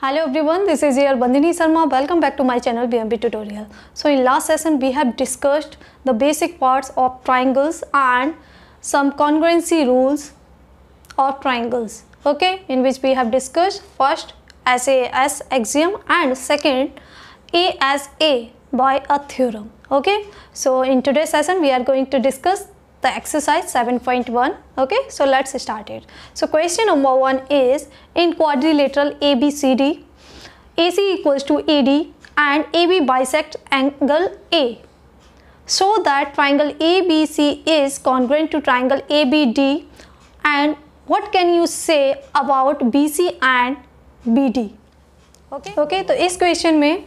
Hello everyone, this is your Bandhini Sharma. Welcome back to my channel BMP Tutorial. So in last session we have discussed the basic parts of triangles and some congruency rules of triangles. Okay, in which we have discussed first SAS axiom and second A as A by a theorem. Okay, so in today's session we are going to discuss the exercise 7.1. okay, so let's start it. So question number 1 is, in quadrilateral ABCD, AC equals to AD and AB bisects angle A, so that triangle ABC is congruent to triangle ABD, and what can you say about BC and BD? okay, तो इस question में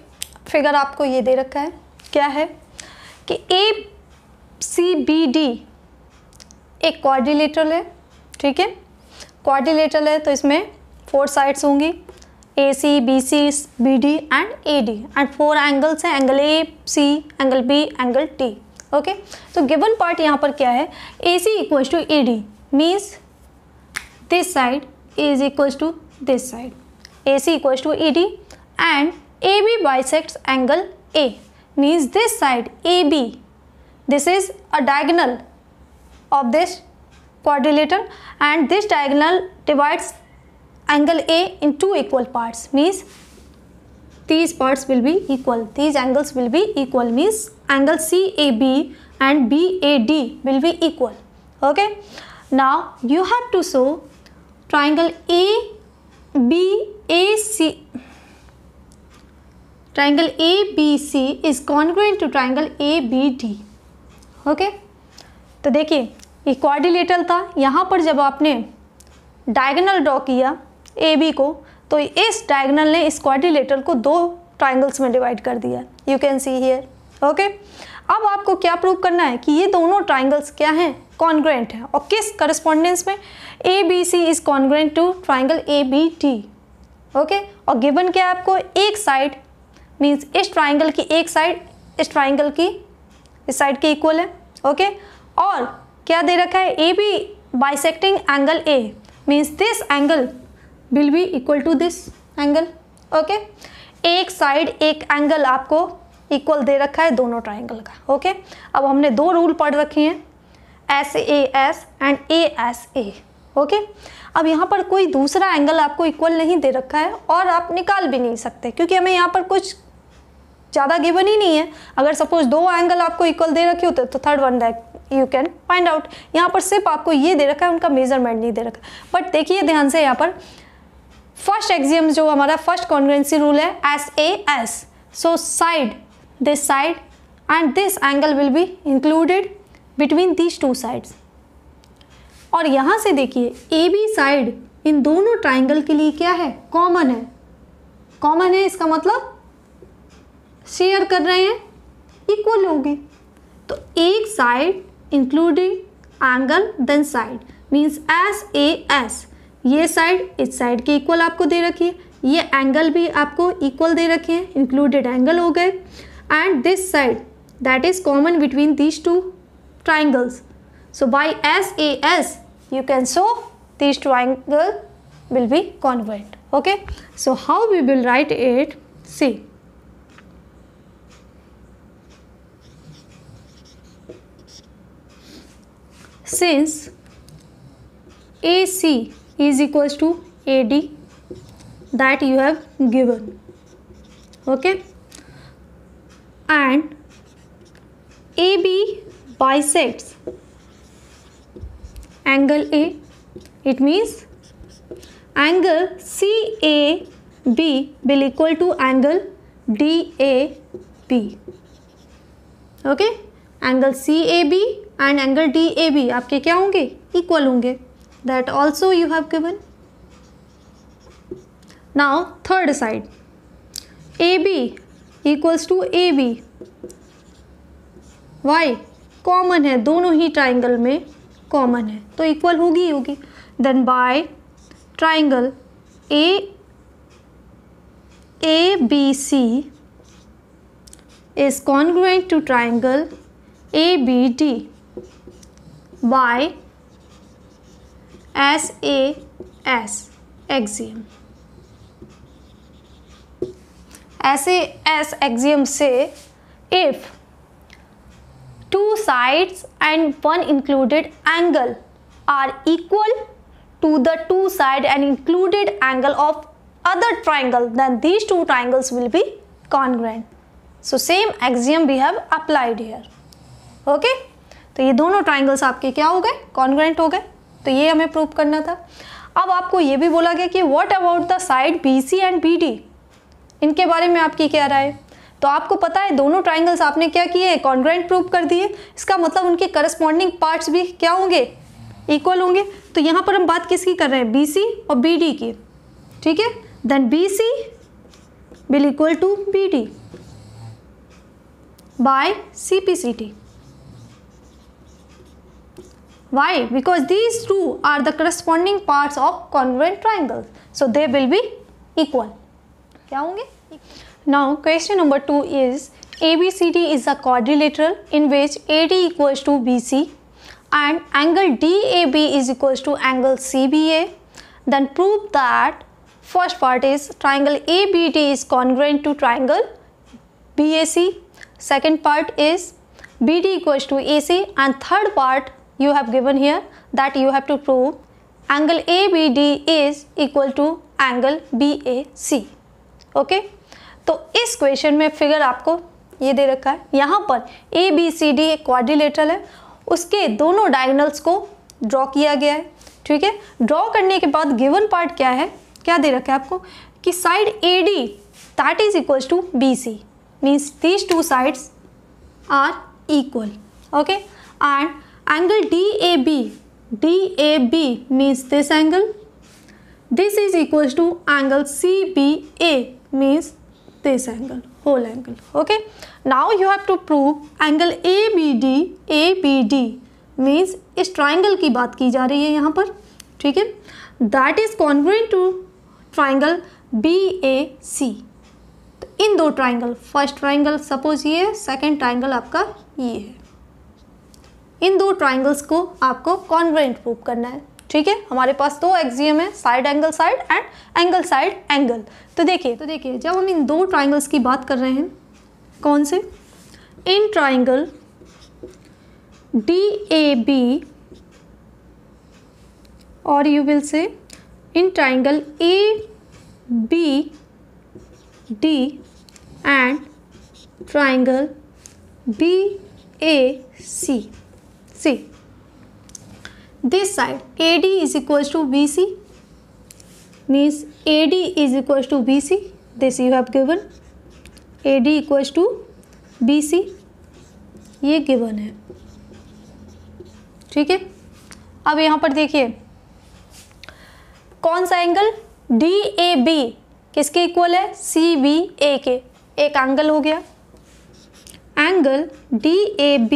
figure आपको ये दे रखा है, क्या है कि ACBD एक क्वाड्रिलेटरल है, ठीक है, क्वाड्रिलेटरल है तो इसमें 4 साइड्स होंगी AC, BC, BD and AD and 4 angles हैं, angle A, C, angle B, angle T. Okay, तो गिवन पार्ट यहाँ पर क्या है, AC equals to AD means this side is equals to this side, AC equals to AD and AB bisects angle A means this side AB, this is a diagonal of this quadrilateral and this diagonal divides angle A in 2 equal parts, means these parts will be equal, these angles will be equal, means angle CAB and BAD will be equal. Okay, now you have to show triangle ABC is congruent to triangle ABD. okay, तो देखिए ये quadrilateral था, यहाँ पर जब आपने diagonal draw किया A B को तो इस डायगोनल ने इस क्वाड्रिलेटरल को 2 ट्राइंगल्स में डिवाइड कर दिया, you can see here. Okay, अब आपको क्या प्रूव करना है कि ये दोनों ट्राइंगल्स क्या हैं, कॉन्ग्रुएंट हैं, और किस करस्पॉन्डेंस में, A B C is congruent to triangle A B T. Okay, और गिवन क्या है आपको, एक साइड मीन्स इस ट्राइंगल की एक साइड इस ट्राइंगल की इस साइड के इक्वल है. ओके, और क्या दे रखा है, A B bisecting angle A means this angle will be equal to this angle. Okay, एक साइड एक एंगल आपको इक्वल दे रखा है दोनों ट्राइंगल का. ओके, अब हमने 2 रूल पढ़ रखे हैं, SAS एंड ASA. ओके, अब यहाँ पर कोई दूसरा एंगल आपको इक्वल नहीं दे रखा है और आप निकाल भी नहीं सकते क्योंकि हमें यहाँ पर कुछ ज़्यादा गिवन ही नहीं है. अगर सपोज 2 एंगल आपको इक्वल दे रखे होते तो third one that you can find out. यहाँ पर सिर्फ आपको ये दे रखा है, उनका मेजरमेंट नहीं दे रखा. बट देखिए ध्यान से, यहाँ पर फर्स्ट एक्सियम जो हमारा फर्स्ट कॉन्ग्रुएंसी रूल है SAS, so side this side and this angle will be included between these 2 sides. और यहाँ से देखिए AB साइड इन दोनों ट्राइंगल के लिए क्या है, कॉमन है. कॉमन है इसका मतलब शेयर कर रहे हैं, इक्वल होगी. तो एक side including angle then side means SAS, ये साइड इस साइड के इक्वल आपको दे रखी है, ये एंगल भी आपको इक्वल दे रखे हैं, इंक्लूडेड एंगल हो गए, and this side that is common between these 2 triangles. So by SAS you can show these triangle will be congruent. okay, so how we will write it, see, since AC is equals to AD that you have given, okay, and AB bisects angle A, it means angle CAB will equal to angle DAB. okay, angle CAB and angle DAB आपके क्या होंगे, equal होंगे. that also you have given. now third side AB equals to AB, why, common है, दोनों ही triangle में common है तो equal होगी ही होगी. Then by triangle ABC is congruent to triangle ABD by SAS axiom. ऐसे एस एक्सियम से if two sides and one included angle are equal to the two side and included angle of other triangle, then these two triangles will be congruent. So same axiom we have applied here. Okay, तो ये दोनों triangles आपके क्या हो गए, congruent हो गए. तो ये हमें प्रूव करना था. अब आपको ये भी बोला गया कि what about the side BC and BD, इनके बारे में आपकी क्या राय है. तो आपको पता है दोनों ट्राइंगल्स आपने क्या किए, कॉन्ग्रुएंट प्रूव कर दिए. इसका मतलब उनके करस्पॉन्डिंग पार्ट्स भी क्या होंगे, इक्वल होंगे. तो यहाँ पर हम बात किसकी कर रहे हैं, BC और BD की. ठीक है, then BC will equal to BD by CPCT. Why? Because these two are the corresponding parts of congruent triangles, so they will be equal. क्या होंगे. Now question number 2 is ABCD is a quadrilateral in which AD equals to BC and angle DAB is equals to angle CBA. Then prove that first part is triangle ABD is congruent to triangle BAC. Second part is BD equals to AC, and third part you have given here that you have to prove angle ABD is equal to angle BAC. Okay. तो इस question में figure आपको ये दे रखा है. यहाँ पर ABCD एक क्वाड्रिलेटरल है, उसके दोनों डायगोनल्स को ड्रॉ किया गया है. ठीक है, ड्रॉ करने के बाद गिवन पार्ट क्या है, क्या दे रखा है आपको कि side AD that is equals to BC means these two sides are equal. Okay, and angle DAB means this angle, this is equals to angle CBA means this angle, whole angle. Okay, now you have to prove angle ABD means इस triangle की बात की जा रही है यहाँ पर. ठीक है, that is congruent to triangle BAC. तो इन दो ट्राइंगल, फर्स्ट ट्राइंगल सपोज ये है, सेकेंड ट्राइंगल आपका ये है, इन दो ट्राइंगल्स को आपको कॉन्ग्रुएंट प्रूव करना है. ठीक है, हमारे पास दो एक्सियम है, side angle side and angle side angle. तो देखिए जब हम इन दो ट्राइंगल्स की बात कर रहे हैं, कौन से, इन ट्राइंगल DAB और you will say in triangle ABD and triangle BAC. See, this side AD is equals to BC means AD is equals to BC. This you have given AD equals to BC, ये given है. ठीक है, अब यहाँ पर देखिए कौन सा एंगल DAB किसके इक्वल है, CBA के. एक एंगल हो गया, angle DAB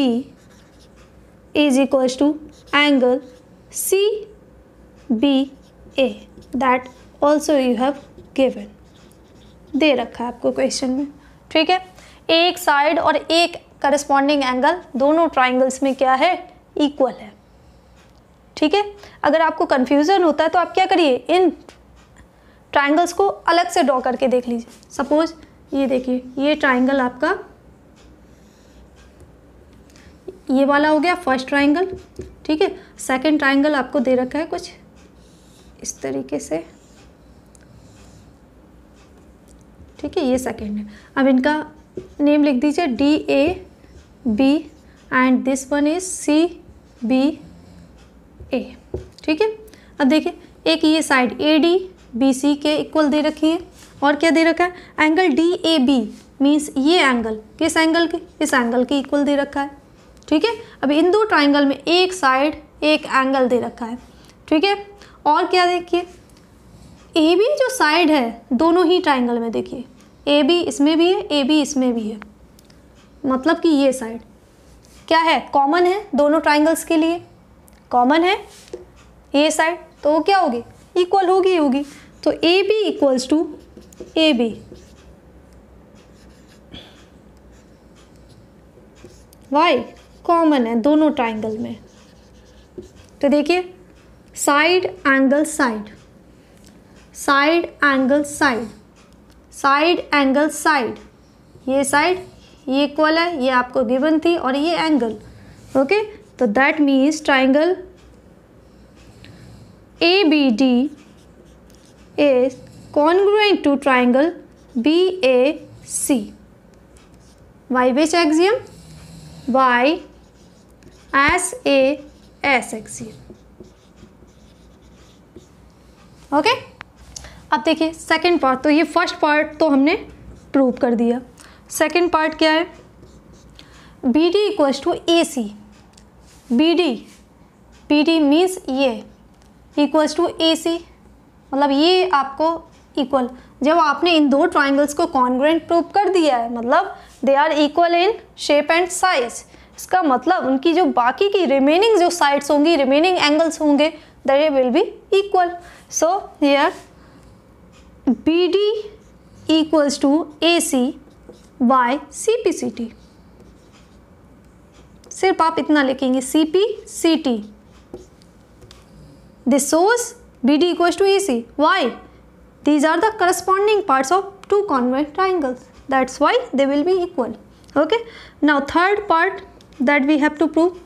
is equals to angle CBA that also you have given, दे रखा है आपको क्वेश्चन में. ठीक है, एक साइड और एक करस्पॉन्डिंग एंगल दोनों ट्राइंगल्स में क्या है, इक्वल है. ठीक है, अगर आपको कंफ्यूजन होता है तो आप क्या करिए, इन ट्राइंगल्स को अलग से ड्रॉ करके देख लीजिए. सपोज ये देखिए, ये ट्राइंगल आपका ये वाला हो गया फर्स्ट ट्राइंगल. ठीक है, सेकंड ट्राइंगल आपको दे रखा है कुछ इस तरीके से. ठीक है, ये सेकंड है. अब इनका नेम लिख दीजिए DAB and this one is CBA. ठीक है, अब देखिए एक ये साइड AD BC के इक्वल दे रखी है, और क्या दे रखा है, एंगल DAB मीन्स ये एंगल किस एंगल के, इस एंगल के इक्वल दे रखा है. ठीक है, अब इन दो ट्राइंगल में एक साइड एक एंगल दे रखा है. ठीक है, और क्या देखिए AB जो साइड है दोनों ही ट्राइंगल में, देखिए AB इसमें भी है, AB इसमें भी है, मतलब कि ये साइड क्या है, कॉमन है दोनों ट्राइंगल्स के लिए, कॉमन है ये साइड, तो वो क्या होगी, इक्वल होगी. तो AB equals to AB. Why, common है दोनों ट्राइंगल में. तो देखिए side angle side, side angle side, side angle side, ये साइड ये इक्वल है, ये आपको गिवन थी, और ये एंगल। ओके, तो that means triangle ABD is congruent to triangle BAC by which axiom? By SAS axiom। Okay, अब देखिए सेकंड पार्ट। तो ये फर्स्ट पार्ट तो हमने प्रूव कर दिया। सेकंड पार्ट क्या है? BD equals to AC। BD means ये इक्वल्स टू AC, मतलब ये आपको इक्वल। जब आपने इन दो ट्राइंगल्स को कॉन्ग्रुएंट प्रूव कर दिया है, मतलब they are equal in shape and size, इसका मतलब उनकी जो बाकी की रिमेनिंग जो साइड्स होंगी, रिमेनिंग एंगल्स होंगे, they will be equal. So here BD equals to AC by CPCT। सिर्फ आप इतना लिखेंगे CPCT। This shows BD equals to AC. Why? These are the corresponding parts of two congruent triangles. That's why they will be equal. Okay. Now third part that we have to prove,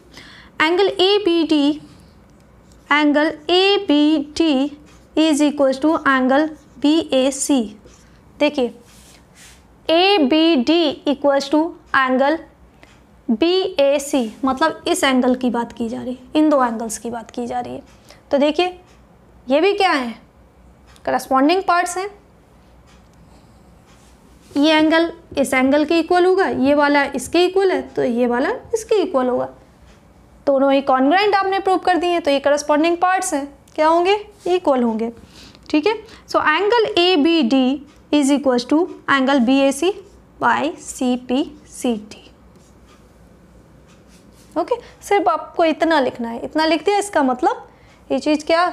angle ABD is equals to angle BAC। देखिए ABD equals to angle BAC, मतलब इस angle की बात की जा रही है, इन दो एंगल्स की बात की जा रही है। तो देखिए ये भी क्या है? करस्पॉन्डिंग पार्ट्स हैं। ये एंगल इस एंगल के इक्वल होगा, ये वाला इसके इक्वल है, तो ये वाला इसके इक्वल होगा। दोनों ही कॉन्ग्रुएंट आपने प्रूव कर दिए, तो ये करस्पॉन्डिंग पार्ट्स हैं, क्या होंगे? इक्वल होंगे। ठीक है, so angle ABD is equal to angle BAC by CPCT। Okay, सिर्फ आपको इतना लिखना है, इतना लिख दिया। इसका मतलब ये चीज़ क्या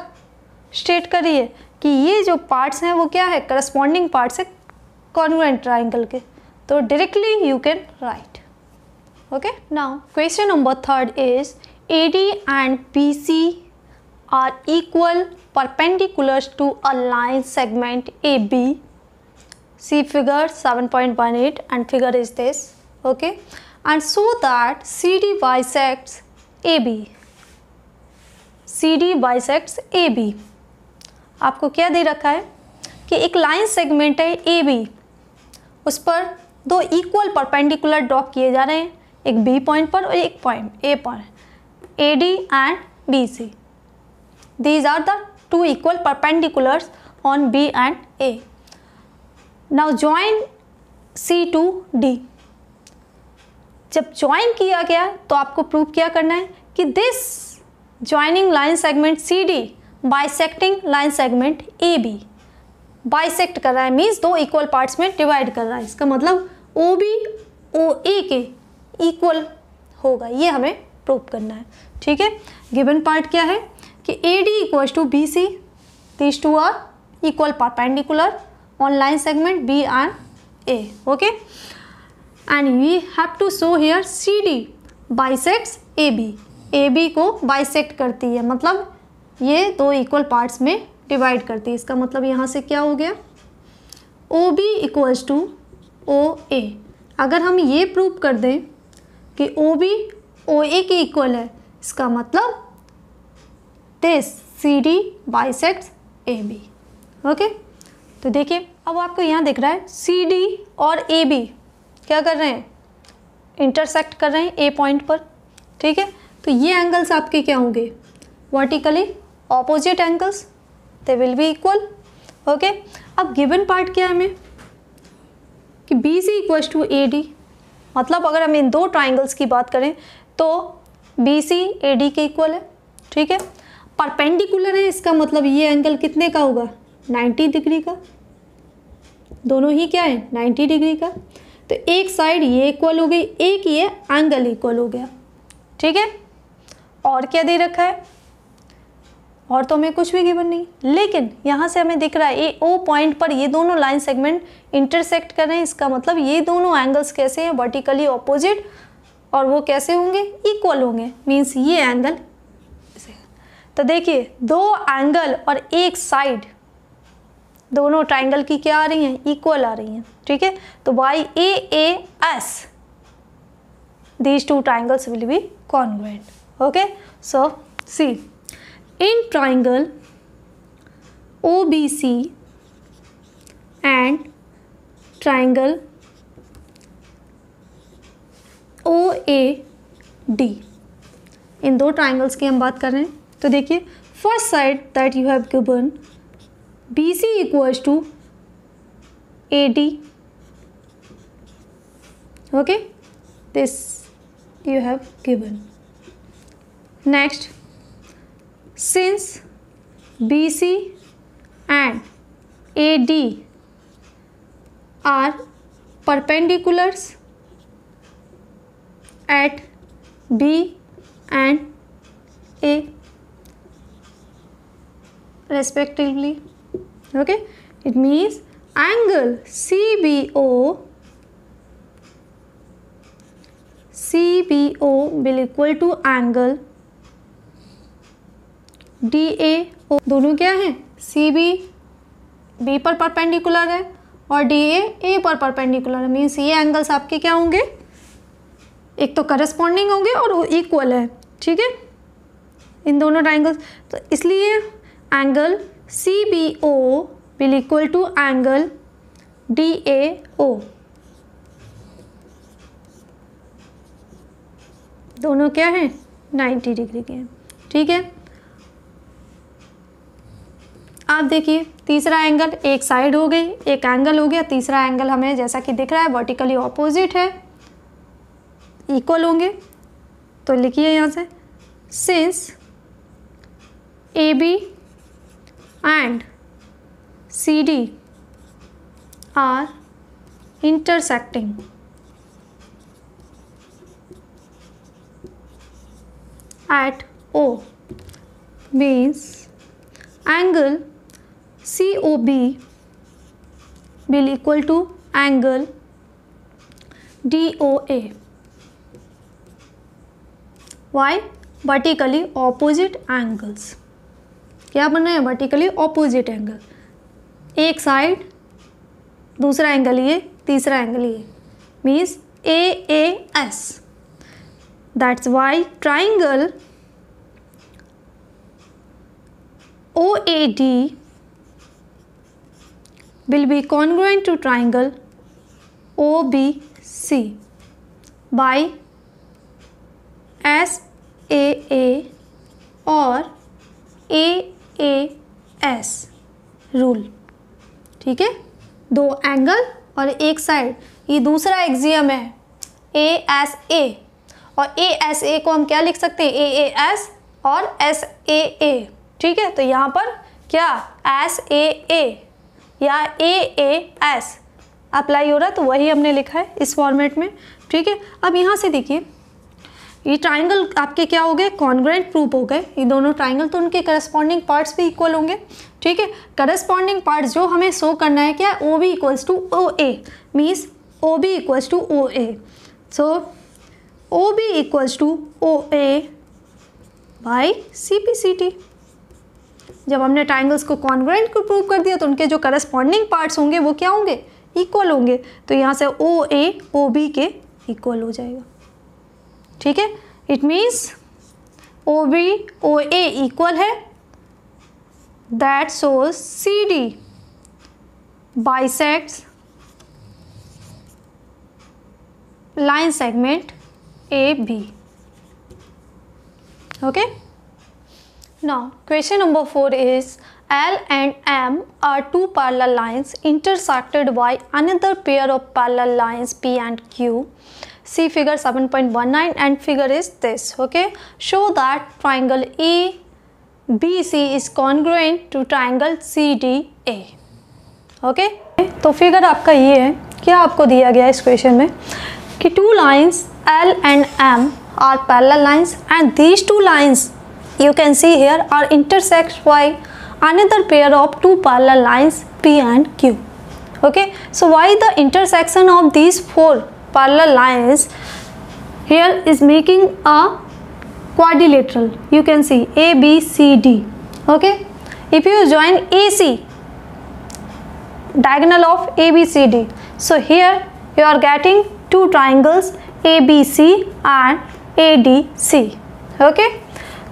स्टेट कर रही है कि ये जो पार्ट्स हैं वो क्या है? करस्पॉन्डिंग पार्ट्स है कॉन्ग्रुएंट ट्राइंगल के। तो directly you can write. Okay, now question number third is AD and BC are equal perpendicular to a line segment AB। See figure 7.18 and figure is this. Okay, and so that CD bisects AB। CD bisects AB। आपको क्या दे रखा है कि एक line segment है AB, उस पर दो इक्वल परपेंडिकुलर ड्रॉ किए जा रहे हैं, एक B पॉइंट पर और एक पॉइंट A पर, AD and BC। These are the two equal perpendiculars on B and A. Now join C to D। जब ज्वाइन किया गया तो आपको प्रूव क्या करना है कि this joining line segment CD bisecting line segment AB। Bisect कर रहा है मीन्स दो इक्वल पार्ट्स में डिवाइड कर रहा है, इसका मतलब OB OA के इक्वल होगा, ये हमें प्रूव करना है। ठीक है, गिवन पार्ट क्या है कि AD equals to BC, these two are equal perpendicular on line segment B and A. Okay, and we have to show here CD bisects AB। AB को bisect करती है, मतलब ये दो इक्वल पार्ट्स में डिवाइड करती है। इसका मतलब यहाँ से क्या हो गया? OB equals to OA। अगर हम ये प्रूव कर दें कि OB OA के इक्वल है, इसका मतलब this CD bisects AB। Okay, तो देखिए अब आपको यहाँ दिख रहा है CD और AB क्या कर रहे हैं? इंटरसेक्ट कर रहे हैं A पॉइंट पर। ठीक है, तो ये एंगल्स आपके क्या होंगे? Vertically opposite angles, they will be equal. Okay, अब गिवन पार्ट क्या है हमें कि BC इक्वल्स टू AD, मतलब अगर हम इन दो ट्राइंगल्स की बात करें तो BC AD के इक्वल है। ठीक है, परपेंडिकुलर है, इसका मतलब ये एंगल कितने का होगा? 90 डिग्री का। दोनों ही क्या है? 90 डिग्री का। तो एक साइड ये इक्वल हो गई, एक ये एंगल इक्वल हो गया। ठीक है, और क्या दे रखा है? और तो हमें कुछ भी गिवन नहीं, लेकिन यहाँ से हमें दिख रहा है ए O पॉइंट पर ये दोनों लाइन सेगमेंट इंटरसेक्ट कर रहे हैं, इसका मतलब ये दोनों एंगल्स कैसे हैं? वर्टिकली ऑपोजिट, और वो कैसे होंगे? इक्वल होंगे, मीन्स ये एंगल। तो देखिए दो एंगल और एक साइड दोनों ट्राइंगल की क्या आ रही हैं, इक्वल आ रही हैं, ठीक है। तो by AAS these two triangles will be congruent. Okay, so see, in triangle OBC and triangle OAD, इन दो ट्राइंगल्स की हम बात कर रहे हैं। तो देखिए, first side that you have given BC equals to AD, okay, this you have given. Next, since BC and AD are perpendiculars at B and A respectively, okay, it means angle CBO will equal to angle DAO। दोनों क्या हैं, CB B पर perpendicular है और DA A पर perpendicular है। Means ये angles आपके क्या होंगे, एक तो करस्पॉन्डिंग होंगे और इक्वल है, ठीक है, इन दोनों ट्राइंगल्स। तो इसलिए angle CBO will equal to angle DAO। दोनों क्या हैं, 90 डिग्री के हैं, ठीक है। आप देखिए, तीसरा एंगल, एक साइड हो गई, एक एंगल हो गया, तीसरा एंगल हमें जैसा कि दिख रहा है वर्टिकली ऑपोजिट है, इक्वल होंगे। तो लिखिए यहाँ से, since AB and CD are intersecting at O, means angle COB will equal to angle DOA. Why? Vertically opposite angles। क्या बन रहे हैं, वर्टिकली ऑपोजिट एंगल, एक साइड, दूसरा एंगल ये, तीसरा एंगल ये, means AAS। That's why triangle OAD will be congruent to triangle OBC by SAA और AAS रूल, ठीक है। दो एंगल और एक साइड, ये दूसरा एक्सियम है ASA, और ASA को हम क्या लिख सकते हैं, AAS और SAA, ठीक है। तो यहाँ पर क्या SAA या AAS अप्लाई हो रहा है, तो वही हमने लिखा है इस फॉर्मेट में, ठीक है। अब यहाँ से देखिए, ये ट्राइंगल आपके क्या हो गए, कॉन्ग्रुएंट प्रूफ हो गए, ये दोनों ट्राइंगल, तो उनके करस्पॉन्डिंग पार्ट्स भी इक्वल होंगे, ठीक है। करस्पॉन्डिंग पार्ट्स जो हमें शो करना है क्या, OB equals to OA, means OB equals to OA। So OB equals to OA by CPCT। जब हमने ट्राइंगल्स को कॉन्ग्रुएंट को प्रूव कर दिया, तो उनके जो करस्पॉन्डिंग पार्ट्स होंगे वो क्या होंगे, इक्वल होंगे। तो यहाँ से OA OB के इक्वल हो जाएगा, ठीक है। It means OB OA equal है, that shows CD bisects line segment AB। Okay, now question number 4 is L and M are two parallel lines intersected by another pair of parallel lines P and Q. See figure 7.19 and figure is this, okay. Show that triangle ABC is congruent to triangle CDA, okay. तो figure आपका ये है, क्या आपको दिया गया इस question में कि two lines L and M are parallel lines and these two lines you can see here are intersect by another pair of two parallel lines P and Q, okay. So why the intersection of these four parallel lines here is making a quadrilateral, you can see ABCD, okay. If you join AC diagonal of ABCD. So here you are getting two triangles ABC and ADC. Okay?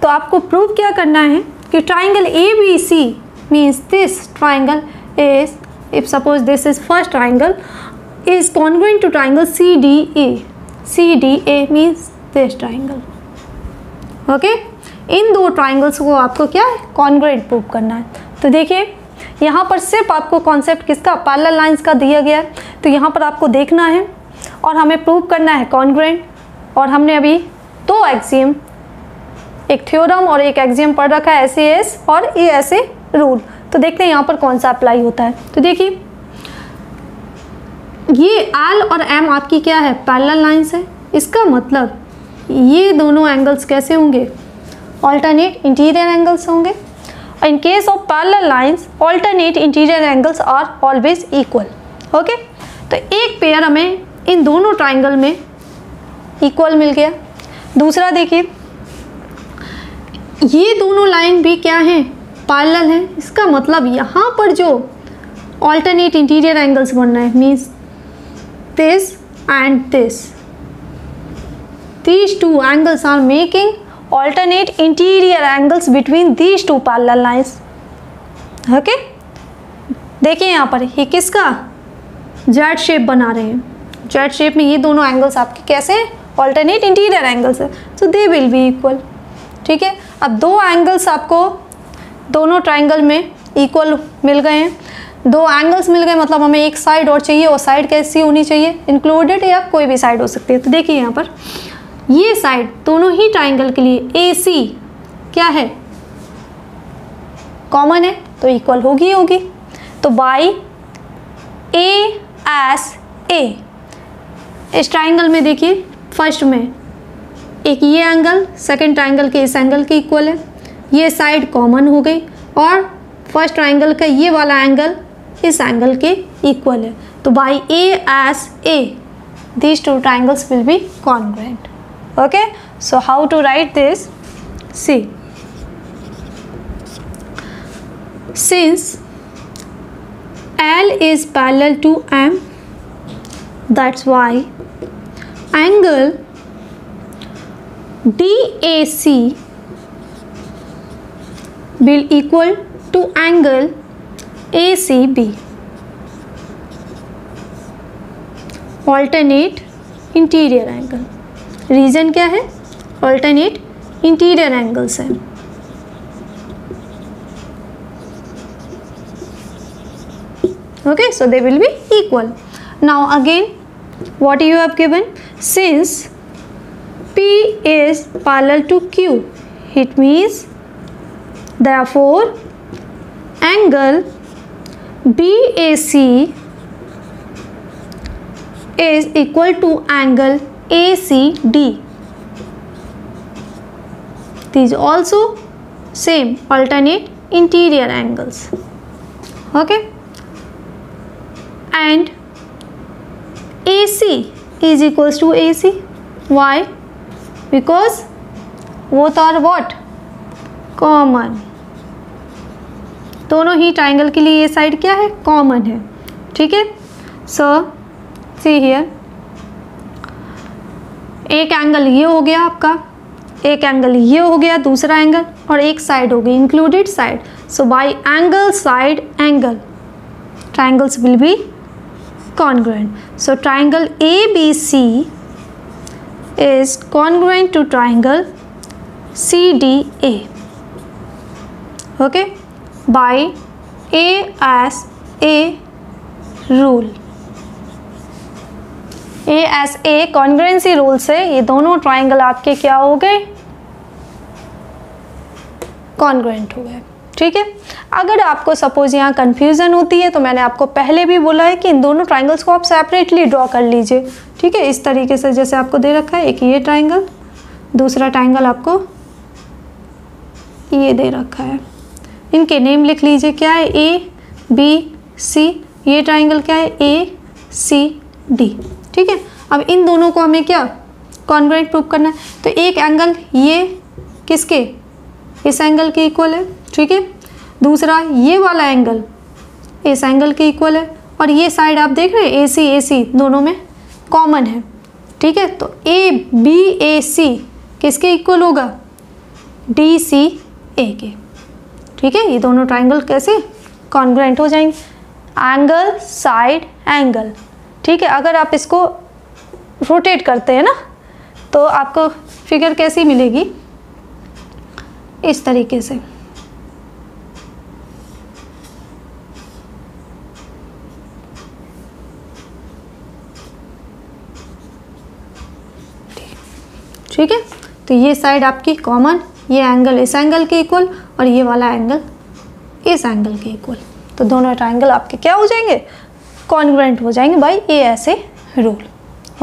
तो आपको prove क्या करना है कि triangle ABC means this triangle is, if suppose this is first triangle, is congruent to triangle CDA. CDA means this triangle. Okay? इन दो triangles को आपको क्या है, कॉन्ग्रुएंट प्रूव करना है. तो देखिए यहाँ पर सिर्फ आपको कॉन्सेप्ट किसका, पैरेलल लाइंस का दिया गया है. तो यहाँ पर आपको देखना है और हमें प्रूव करना है कॉन्ग्रुएंट. और हमने अभी दो एक्सियम, एक थ्योरम और एक एक्सियम पढ़ रखा है, SAS और ASA रूल. तो देखते हैं यहाँ पर कौन सा अप्लाई होता है. तो देखिए ये L और M आपकी क्या है, पैरेलल लाइंस है. इसका मतलब ये दोनों एंगल्स कैसे होंगे, ऑल्टरनेट इंटीरियर एंगल्स होंगे. In case of parallel lines alternate interior angles are always equal. Okay, तो एक पेयर हमें इन दोनों ट्राइंगल में इक्वल मिल गया. दूसरा देखिए ये दोनों लाइन भी क्या हैं, पैरेलल हैं. इसका मतलब यहाँ पर जो ऑल्टरनेट इंटीरियर एंगल्स बन रहे हैं means this and this, these two angles are making alternate interior angles between these two parallel lines. Okay, देखिए यहाँ पर ये किसका जेड शेप बना रहे हैं. जेड शेप में ये दोनों एंगल्स आपके कैसे हैं, ऑल्टरनेट इंटीरियर एंगल्स है. सो दे विल बी इक्वल. ठीक है, अब दो एंगल्स आपको दोनों ट्राइंगल में इक्वल मिल गए हैं. दो एंगल्स मिल गए मतलब हमें एक साइड और चाहिए. और साइड कैसी होनी चाहिए, इंक्लूडेड या कोई भी साइड हो सकती है. तो देखिए यहाँ पर ये साइड दोनों ही ट्राइंगल के लिए AC क्या है, कॉमन है, तो इक्वल होगी. तो बाई ASA इस ट्राइंगल में देखिए फर्स्ट में एक ये एंगल सेकंड ट्राइंगल के इस एंगल के इक्वल है. ये साइड कॉमन हो गई और फर्स्ट ट्राइंगल का ये वाला एंगल इस एंगल के इक्वल है. तो by ASA these two triangles will be congruent. Okay, so how to write this? See, since L is parallel to M, that's why angle DAC will equal to angle ACB. Alternate interior angle. Reason क्या है, alternate interior angles है. Okay, so they will be equal. Now again what you have given, since P is parallel to Q, it means therefore angle BAC is equal to angle ACD. These also same alternate interior angles. Okay, and AC is equals to AC. Why? Because both are what, common. दोनों ही triangle के लिए ये side क्या है, common है. ठीक है, सो see here एक एंगल ये हो गया आपका, एक एंगल ये हो गया दूसरा एंगल, और एक साइड हो गई included side. So bye angle side angle triangles will be congruent. So triangle ABC is congruent to triangle CDA. Okay, by ASA rule. ASA congruency rule से ये दोनों ट्राइंगल आपके क्या हो गए, कॉन्ग्रुएंट हो गए. ठीक है, अगर आपको सपोज यहाँ कन्फ्यूज़न होती है तो मैंने आपको पहले भी बोला है कि इन दोनों ट्राइंगल्स को आप सेपरेटली ड्रॉ कर लीजिए. ठीक है, इस तरीके से जैसे आपको दे रखा है, एक ये ट्राइंगल, दूसरा ट्राइंगल आपको ये दे रखा है. इनके नेम लिख लीजिए, क्या है, ABC. ये ट्राइंगल क्या है, ACD. ठीक है, अब इन दोनों को हमें क्या कॉन्ग्रुएंट प्रूव करना है. तो एक एंगल ये किसके, इस एंगल के इक्वल है. ठीक है, दूसरा ये वाला एंगल इस एंगल के इक्वल है, और ये साइड आप देख रहे हैं ए सी दोनों में कॉमन है, ठीक है। तो ए बी ए सी किसके इक्वल होगा, डी सी ए के, ठीक है। ये दोनों ट्राइंगल कैसे कॉन्ग्रुएंट हो जाएंगे, एंगल साइड एंगल, ठीक है। अगर आप इसको रोटेट करते हैं ना तो आपको फिगर कैसी मिलेगी, इस तरीके से, ठीक है। तो ये साइड आपकी कॉमन, ये एंगल इस एंगल के इक्वल और ये वाला एंगल इस एंगल के इक्वल, तो दोनों ट्राइंगल आपके क्या हो जाएंगे, कॉन्ग्रुएंट हो जाएंगे बाय ASA रूल,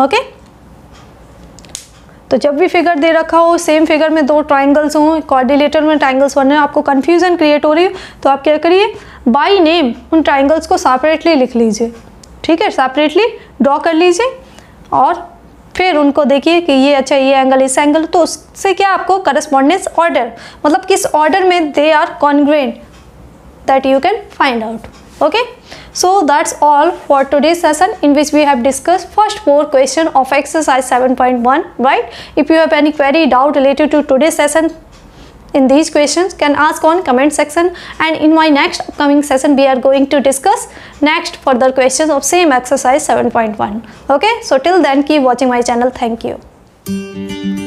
ओके। तो जब भी फिगर दे रखा हो, सेम फिगर में दो ट्राइंगल्स हों, क्वाड्रिलेटरल में ट्राइंगल्स बने, आपको कन्फ्यूजन क्रिएट हो रही है, तो आप क्या करिए, बाय नेम उन ट्राइंगल्स को सेपरेटली लिख लीजिए, ठीक है, सेपरेटली ड्रॉ कर लीजिए, और फिर उनको देखिए कि ये अच्छा ये एंगल इस एंगल, तो उससे क्या आपको करस्पॉन्डेंस ऑर्डर, मतलब किस ऑर्डर में they are congruent, that you can find out, okay. So that's all for today's session, in which we have discussed first 4 questions of exercise 7.1, right. If you have any query, doubt related to today's session in these questions, can ask on comment section, and in my next upcoming session we are going to discuss next further questions of same exercise 7.1, okay. So till then keep watching my channel. Thank you.